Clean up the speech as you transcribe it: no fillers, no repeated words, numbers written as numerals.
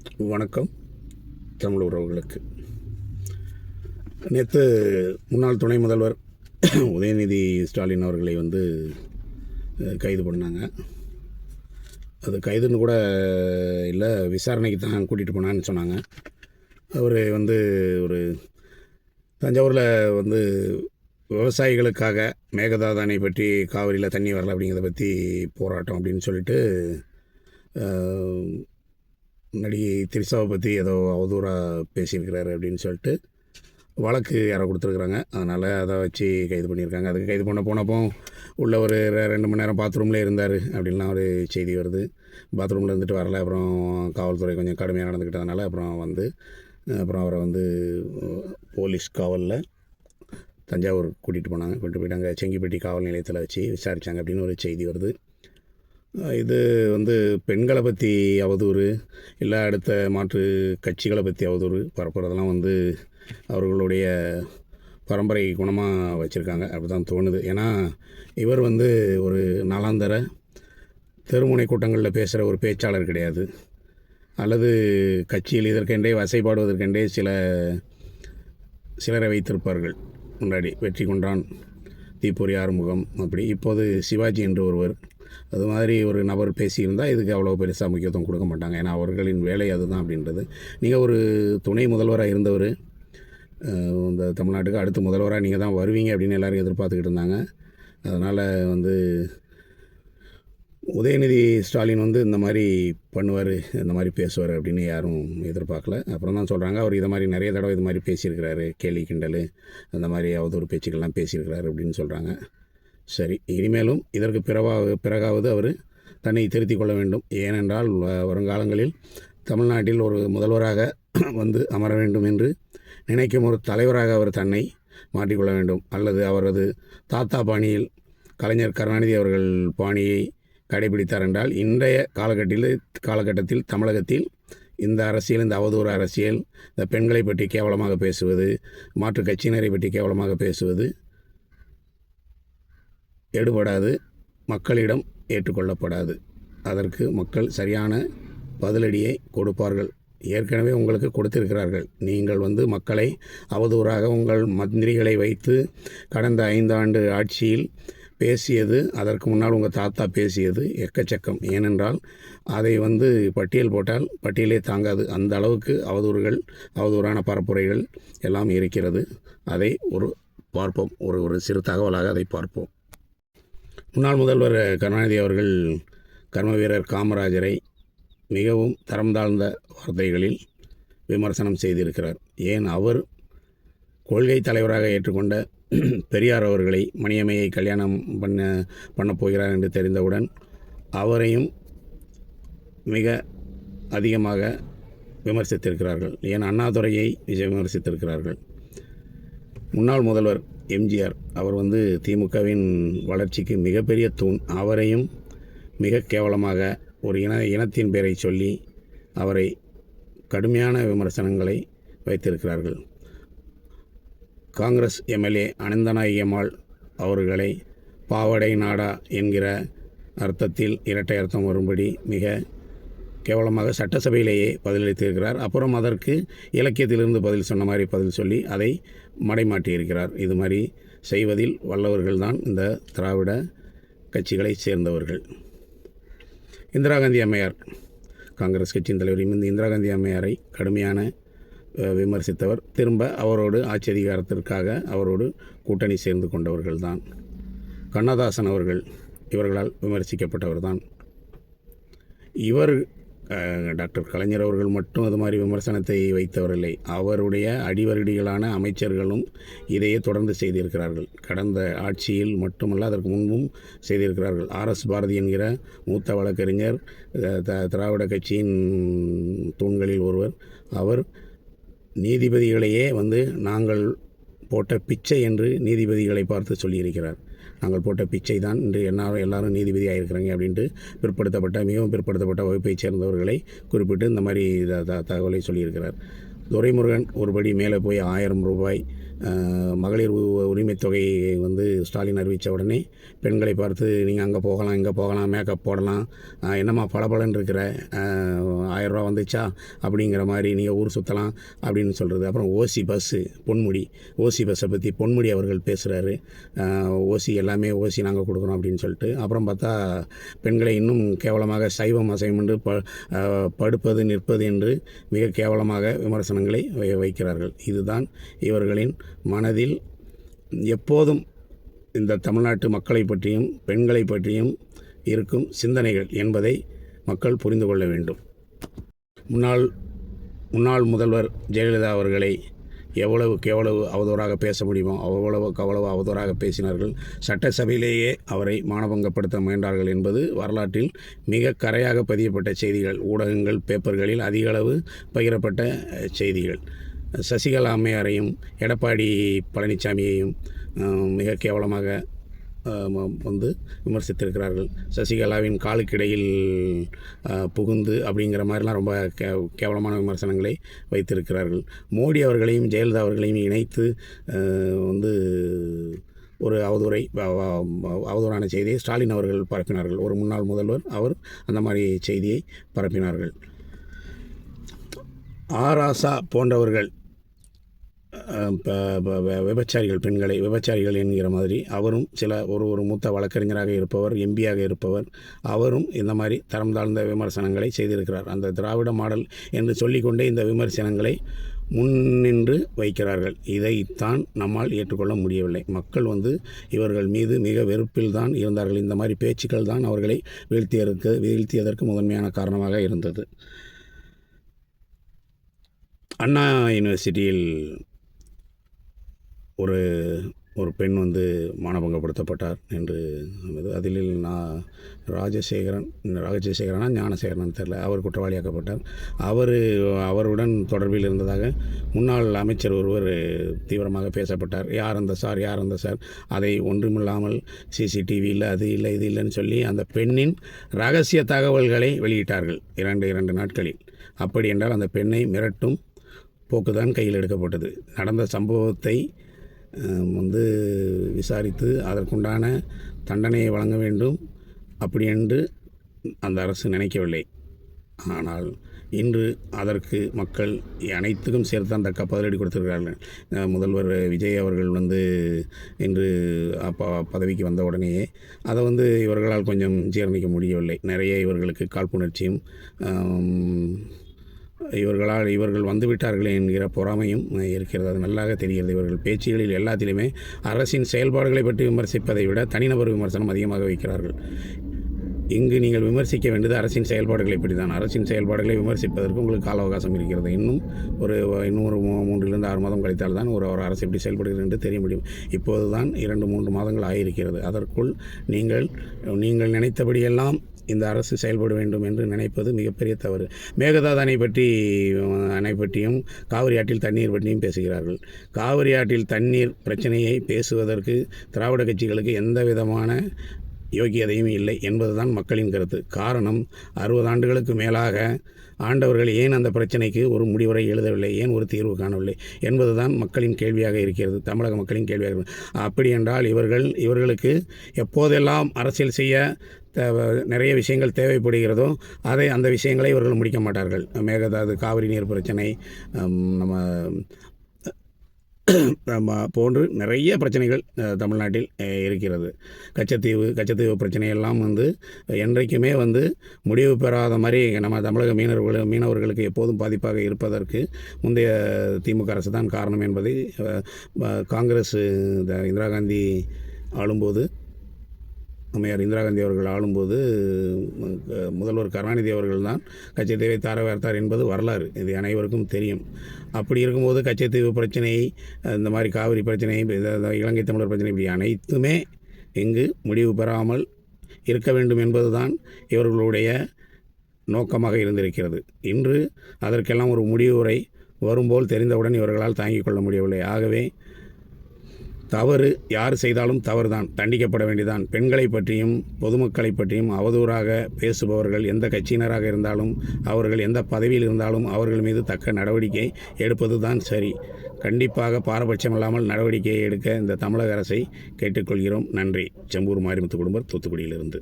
வணக்கம் தமிழ் உறவுகளுக்கு. நேற்று முன்னாள் துணை முதல்வர் உதயநிதி ஸ்டாலின் அவர்களை கைது பண்ணாங்க. அது கைதுன்னு கூட இல்லை, விசாரணைக்கு தான் கூட்டிகிட்டு போனான்னு சொன்னாங்க. அவர் ஒரு தஞ்சாவூரில் விவசாயிகளுக்காக மேகதாது அணை பற்றி காவிரியில் தண்ணி வரல அப்படிங்கிறத பற்றி போராட்டம் அப்படின்னு சொல்லிட்டு நடிகை திரிஷாவை பற்றி ஏதோ அவதூறாக பேசியிருக்கிறாரு அப்படின்னு சொல்லிட்டு வழக்கு யாரை கொடுத்துருக்குறாங்க. அதனால் அதை வச்சு கைது பண்ணியிருக்காங்க. அதுக்கு கைது போனப்போ உள்ள ஒரு 2 மணி நேரம் பாத்ரூம்லேயே இருந்தார் அப்படின்லாம் ஒரு செய்தி வருது. பாத்ரூமில் இருந்துட்டு வரல. அப்புறம் காவல்துறை கொஞ்சம் கடுமையாக நடந்துக்கிட்டதுனால அப்புறம் அவரை போலீஸ் காவலில் தஞ்சாவூர் கூட்டிகிட்டு போயிட்டு அங்கே செங்கிப்பட்டி காவல் நிலையத்தில் வச்சு விசாரித்தாங்க அப்படின்னு ஒரு செய்தி வருது. இது பெண்களை பற்றி அவதூறு, இல்லை அடுத்த மாற்று கட்சிகளை பற்றி அவதூறு பரப்புறதெல்லாம் அவர்களுடைய பரம்பரை குணமாக வச்சுருக்காங்க அப்படி தான் தோணுது. ஏன்னா இவர் ஒரு நாளாந்தர தெருமுனை கூட்டங்களில் பேசுகிற ஒரு பேச்சாளர் கிடையாது. அல்லது கட்சியில் இதற்கென்றே வசைப்பாடுவதற்கென்றே சிலரை வைத்திருப்பார்கள். முன்னாடி வெற்றி கொண்டான், தீப்பொறி ஆறுமுகம், அப்படி இப்போது சிவாஜி என்று ஒருவர், அது மாதிரி ஒரு நபர் பேசியிருந்தால் இதுக்கு அவ்வளோ பெருசாக முக்கியத்துவம் கொடுக்க மாட்டாங்க. ஏன்னா அவர்களின் வேலை அதுதான் அப்படின்றது. நீங்கள் ஒரு துணை முதல்வராக இருந்தவர், இந்த தமிழ்நாட்டுக்கு அடுத்த முதல்வராக நீங்கள் தான் வருவீங்க அப்படின்னு எல்லோரும் எதிர்பார்த்துக்கிட்டு இருந்தாங்க. அதனால் உதயநிதி ஸ்டாலின் இந்த மாதிரி பண்ணுவார், இந்த மாதிரி பேசுவார் அப்படின்னு யாரும் எதிர்பார்க்கல. அப்புறம் தான் சொல்கிறாங்க, அவர் இதை மாதிரி நிறைய தடவை இது மாதிரி பேசியிருக்கிறாரு, கேலி கிண்டல் அந்த மாதிரி அவதூறு பேச்சுக்கள்லாம் பேசியிருக்கிறாரு அப்படின்னு சொல்கிறாங்க. சரி, இனிமேலும் இதற்கு பிறகாவது அவர் தன்னை திருத்திக் கொள்ள வேண்டும். ஏனென்றால் வருங்காலங்களில் தமிழ்நாட்டில் ஒரு முதல்வராக அமர வேண்டும் என்று நினைக்கும் ஒரு தலைவராக அவர் தன்னை மாற்றிக்கொள்ள வேண்டும். அல்லது அவரது தாத்தா பாணியில் கலைஞர் கருணாநிதி அவர்கள் பாணியை கடைபிடித்தார் என்றால் இன்றைய காலகட்டத்தில் தமிழகத்தில் இந்த அரசியல், இந்த அவதூறு அரசியல், இந்த பெண்களை பற்றி கேவலமாக பேசுவது, மாற்று கட்சியினரை பற்றி கேவலமாக பேசுவது எடுபடாது, மக்களிடம் ஏற்றுக்கொள்ளப்படாது. அதற்கு மக்கள் சரியான பதிலடியை கொடுப்பார்கள். ஏற்கனவே உங்களுக்கு கொடுத்திருக்கிறார்கள். நீங்கள் மக்களை அவதூறாக உங்கள் மந்திரிகளை வைத்து கடந்த 5 ஆண்டு ஆட்சியில் பேசியது, அதற்கு முன்னால் உங்கள் தாத்தா பேசியது எக்கச்சக்கம். ஏனென்றால் அதை பட்டியல் போட்டால் பட்டியலே தாங்காது. அந்த அளவுக்கு அவதூறான பரப்புரைகள் எல்லாம் இருக்கிறது. அதை பார்ப்போம். ஒரு சிறு தகவலாக அதை பார்ப்போம். முன்னாள் முதல்வர் கருணாநிதி அவர்கள் கர்ம வீரர் காமராஜரை மிகவும் தரம் தாழ்ந்த வார்த்தைகளில் விமர்சனம் செய்திருக்கிறார். ஏன் அவர் கொள்கை தலைவராக ஏற்றுக்கொண்ட பெரியார் அவர்களை, மணியம்மையை கல்யாணம் பண்ண போகிறார் என்று தெரிந்தவுடன் அவரையும் மிக அதிகமாக விமர்சித்திருக்கிறார்கள். ஏன் அண்ணாதுரையை விமர்சித்திருக்கிறார்கள். முன்னாள் முதல்வர் எம்ஜிஆர் அவர் திமுகவின் வளர்ச்சிக்கு மிகப்பெரிய தூண். அவரையும் மிக கேவலமாக ஒரு இனத்தின் பெயரை சொல்லி அவரை கடுமையான விமர்சனங்களை வைத்திருக்கிறார்கள். காங்கிரஸ் எம்எல்ஏ அனந்தநாயகி அம்மாள் அவர்களை பாவடை நாடா என்கிற அர்த்தத்தில் இரட்டை அர்த்தம் வரும்படி மிக கேவலமாக சட்டசபையிலேயே பதிலளித்திருக்கிறார். அப்புறம் அதற்கு இலக்கியத்திலிருந்து பதில் சொன்ன மாதிரி பதில் சொல்லி அதை மடைமாட்டியிருக்கிறார். இது மாதிரி செய்வதில் வல்லவர்கள்தான் இந்த திராவிட கட்சிகளை சேர்ந்தவர்கள். இந்திரா காந்தி அம்மையார், காங்கிரஸ் கட்சியின் தலைவர் இந்திரா காந்தி அம்மையாரை கடுமையான விமர்சித்தவர். திரும்ப அவரோடு ஆட்சி அதிகாரத்திற்காக அவரோடு கூட்டணி சேர்ந்து கொண்டவர்கள்தான். கண்ணதாசன் அவர்கள் இவர்களால் விமர்சிக்கப்பட்டவர் தான். டாக்டர் கலைஞர் அவர்கள் மட்டும் அது மாதிரி விமர்சனத்தை வைத்தவரில்லை. அவருடைய அடிவருடிகளான அமைச்சர்களும் இதையே தொடர்ந்து செய்திருக்கிறார்கள். கடந்த ஆட்சியில் மட்டுமல்ல, அதற்கு முன்பும் செய்திருக்கிறார்கள். RS பாரதி என்கிற மூத்த வழக்கறிஞர், திராவிட கட்சியின் தூண்களில் ஒருவர். அவர் நீதிபதிகளையே நாங்கள் போட்ட பிச்சை என்று நீதிபதிகளை பார்த்து சொல்லியிருக்கிறார். நாங்கள் போட்ட பிச்சை தான் இன்று எல்லாரும் நீதிபதியாக இருக்கிறாங்க அப்படின்ட்டு மிகவும் பிற்படுத்தப்பட்ட வகுப்பைச் சேர்ந்தவர்களை குறிப்பிட்டு இந்த மாதிரி தகவலை சொல்லியிருக்கிறார். துரைமுருகன் ஒருபடி மேலே போய் 1000 ரூபாய் மகளிர் உரிமைத் தொகை வந்து ஸ்டாலின் அறிவித்த உடனே பெண்களை பார்த்து நீங்கள் அங்கே போகலாம் இங்கே போகலாம் மேக்கப் போடலாம் என்னம்மா பளபளன்னு இருக்கிற 1000 ரூபா வந்துச்சா அப்படிங்கிற மாதிரி நீங்கள் ஊர் சுற்றலாம் அப்படின்னு சொல்கிறது. அப்புறம் ஓசி பஸ்ஸு பொன்முடி ஓசி பஸ்ஸை பற்றி பொன்முடி அவர்கள் பேசுகிறாரு. ஓசி எல்லாமே ஓசி நாங்கள் கொடுக்குறோம் அப்படின்னு சொல்லிட்டு. அப்புறம் பார்த்தா பெண்களை இன்னும் கேவலமாக சைவம் அசைவம் என்று படுப்பது நிற்பது என்று மிக கேவலமாக விமர்சனங்களை வைக்கிறார்கள். இதுதான் இவர்களின் மனதில் எப்போதும் இந்த தமிழ்நாட்டு மக்களை பற்றியும் பெண்களை பற்றியும் இருக்கும் சிந்தனைகள் என்பதை மக்கள் புரிந்து கொள்ள வேண்டும். முன்னாள் முதல்வர் ஜெயலலிதா அவர்களை எவ்வளவு அவதூறாக பேச முடியுமோ அவ்வளவு அவதூறாக பேசினார்கள். சட்டசபையிலேயே அவரை மானபங்கப்படுத்த முயன்றார்கள் என்பது வரலாற்றில் மிக கரையாக பதியப்பட்ட செய்திகள். ஊடகங்கள் பேப்பர்களில் அதிக அளவு பகிரப்பட்ட செய்திகள். சசிகலா அம்மையாரையும் எடப்பாடி பழனிசாமியையும் மிக கேவலமாக வந்து விமர்சித்திருக்கிறார்கள். சசிகலாவின் காலுக்கிடையில் புகுந்து அப்படிங்கிற மாதிரிலாம் ரொம்ப கேவலமான விமர்சனங்களை வைத்திருக்கிறார்கள். மோடி அவர்களையும் ஜெயலலிதா அவர்களையும் இணைத்து வந்து ஒரு அவதூறான செய்தியை ஸ்டாலின் அவர்கள் பரப்பினார்கள். ஒரு முன்னாள் முதல்வர் அவர் அந்த மாதிரி செய்தியை பரப்பினார்கள். ஆராசா போன்றவர்கள் விபச்சாரிகள், பெண்களை விபச்சாரிகள் என்கிற மாதிரி அவரும் ஒரு மூத்த வழக்கறிஞராக இருப்பவர், எம்பியாக இருப்பவர், அவரும் இந்த மாதிரி தரம் தாழ்ந்த விமர்சனங்களை செய்திருக்கிறார். அந்த திராவிட மாடல் என்று சொல்லிக்கொண்டே இந்த விமர்சனங்களை முன்னின்று வைக்கிறார்கள். இதைத்தான் நம்மால் ஏற்றுக்கொள்ள முடியவில்லை. மக்கள் வந்து இவர்கள் மீது மிக வெறுப்பில் தான் இருந்தார்கள். இந்த மாதிரி பேச்சுக்கள் தான் அவர்களை வீழ்த்தியதற்கு முதன்மையான காரணமாக இருந்தது. அண்ணா யூனிவர்சிட்டியில் ஒரு பெண் வந்து மானபங்கப்படுத்தப்பட்டார் என்று அதில் ராஜசேகரனா ஞானசேகரன் தெரியல, அவர் குற்றவாளியாக்கப்பட்டார். அவருடன் தொடர்பில் இருந்ததாக முன்னாள் அமைச்சர் ஒருவர் தீவிரமாக பேசப்பட்டார். யார் அந்த சார் அதை ஒன்றுமில்லாமல் சிசிடிவியில் அது இல்லை இது இல்லைன்னு சொல்லி அந்த பெண்ணின் இரகசிய தகவல்களை வெளியிட்டார்கள் 2 நாட்களில். அப்படி என்றால் அந்த பெண்ணை மிரட்டும் போக்குதான் கையில் எடுக்கப்பட்டது. நடந்த சம்பவத்தை வந்து விசாரித்து அதற்குண்டான தண்டனையை வழங்க வேண்டும் அப்படி என்று அந்த அரசு நினைக்கவில்லை. ஆனால் இன்று அதற்கு மக்கள் அனைத்துக்கும் சேர்த்து அந்த பதிலடி கொடுத்திருக்கிறார்கள். முதல்வர் விஜய் அவர்கள் வந்து இன்று பதவிக்கு வந்த உடனேயே அதை வந்து இவர்களால் கொஞ்சம் ஜீரணிக்க முடியவில்லை. நிறைய இவர்களுக்கு காழ்ப்புணர்ச்சியும் இவர்கள் வந்துவிட்டார்களே என்கிற பொறாமையும் இருக்கிறது. அது நல்லாக தெரிகிறது. இவர்கள் பேச்சுகளில் எல்லாத்திலுமே அரசின் செயல்பாடுகளை பற்றி விமர்சிப்பதை விட தனிநபர் விமர்சனம் அதிகமாக வைக்கிறார்கள். இங்கு நீங்கள் விமர்சிக்க வேண்டியது அரசின் செயல்பாடுகளை பற்றி தான். அரசின் செயல்பாடுகளை விமர்சிப்பதற்கு உங்களுக்கு கால அவகாசம் இருக்கிறது. இன்னும் ஒரு 3 6 மாதம் கழித்தால் தான் ஒரு அரசு எப்படி செயல்படுகிறது என்று தெரிய முடியும். இப்போது தான் 2-3 மாதங்கள் ஆகியிருக்கிறது. அதற்குள் நீங்கள் நினைத்தபடியெல்லாம் இந்த அரசு செயல்பட வேண்டும் என்று நினைப்பது மிகப்பெரிய தவறு. மேகதாது அணை பற்றியும் காவிரி ஆற்றில் தண்ணீர் பற்றியும் பேசுகிறார்கள். காவிரி ஆற்றில் தண்ணீர் பிரச்சனையை பேசுவதற்கு திராவிட கட்சிகளுக்கு எந்த விதமான யோக்கியதையும் இல்லை என்பதுதான் மக்களின் கருத்து. காரணம் 60 ஆண்டுகளுக்கு மேலாக ஆண்டவர்கள் ஏன் அந்த பிரச்சனைக்கு ஒரு முடிவுரை எழுதவில்லை, ஏன் ஒரு தீர்வு காணவில்லை என்பதுதான் மக்களின் கேள்வியாக இருக்கிறது, தமிழக மக்களின் கேள்வியாக இருக்கிறது. அப்படி என்றால் இவர்களுக்கு எப்போதெல்லாம் அரசியல் செய்ய நிறைய விஷயங்கள் தேவைப்படுகிறதோ அந்த விஷயங்களை இவர்கள் முடிக்க மாட்டார்கள். மேகதாது, காவிரி நீர் பிரச்சனை, நம்ம போன்று நிறைய பிரச்சனைகள் தமிழ்நாட்டில் இருக்கிறது. கச்சத்தீவு பிரச்சனையெல்லாம் வந்து என்றைக்குமே வந்து முடிவு பெறாத மாதிரி நம்ம தமிழக மீனவர்களுக்கு எப்போதும் பாதிப்பாக இருப்பதற்கு முந்தைய திமுக அரசு தான் காரணம் என்பதை காங்கிரஸ் இந்திரா காந்தி ஆளும்போது, அம்மையார் இந்திரா காந்தி அவர்கள் ஆளும்போது முதல்வர் கருணாநிதி அவர்கள் தான் கச்சத்தீவை தாரவார்த்தார் என்பது வரலாறு. இது அனைவருக்கும் தெரியும். அப்படி இருக்கும்போது கச்சத்தீவு பிரச்சனை, இந்த மாதிரி காவிரி பிரச்சனை, இலங்கை தமிழர் பிரச்சனை, இப்படி அனைத்துமே இங்கு முடிவு பெறாமல் இருக்க வேண்டும் என்பதுதான் இவர்களுடைய நோக்கமாக இருந்திருக்கிறது. இன்று அதற்கெல்லாம் ஒரு முடிவுரை வரும்போல் தெரிந்தவுடன் இவர்களால் தாங்கிக் கொள்ள முடியவில்லை. ஆகவே தவறு யார் செய்தாலும் தவறுதான், தண்டிக்கப்பட வேண்டியதான். பெண்களை பற்றியும் பொதுமக்களை பற்றியும் அவதூறாக பேசுபவர்கள் எந்த கட்சியினராக இருந்தாலும், அவர்கள் எந்த பதவியில் இருந்தாலும் அவர்கள் மீது தக்க நடவடிக்கை எடுப்பது தான் சரி. கண்டிப்பாக பாரபட்சமில்லாமல் நடவடிக்கையை எடுக்க இந்த தமிழக அரசை கேட்டுக்கொள்கிறோம். நன்றி. செம்பூர் மாரிமுத்து குடும்பம், தூத்துக்குடியிலிருந்து.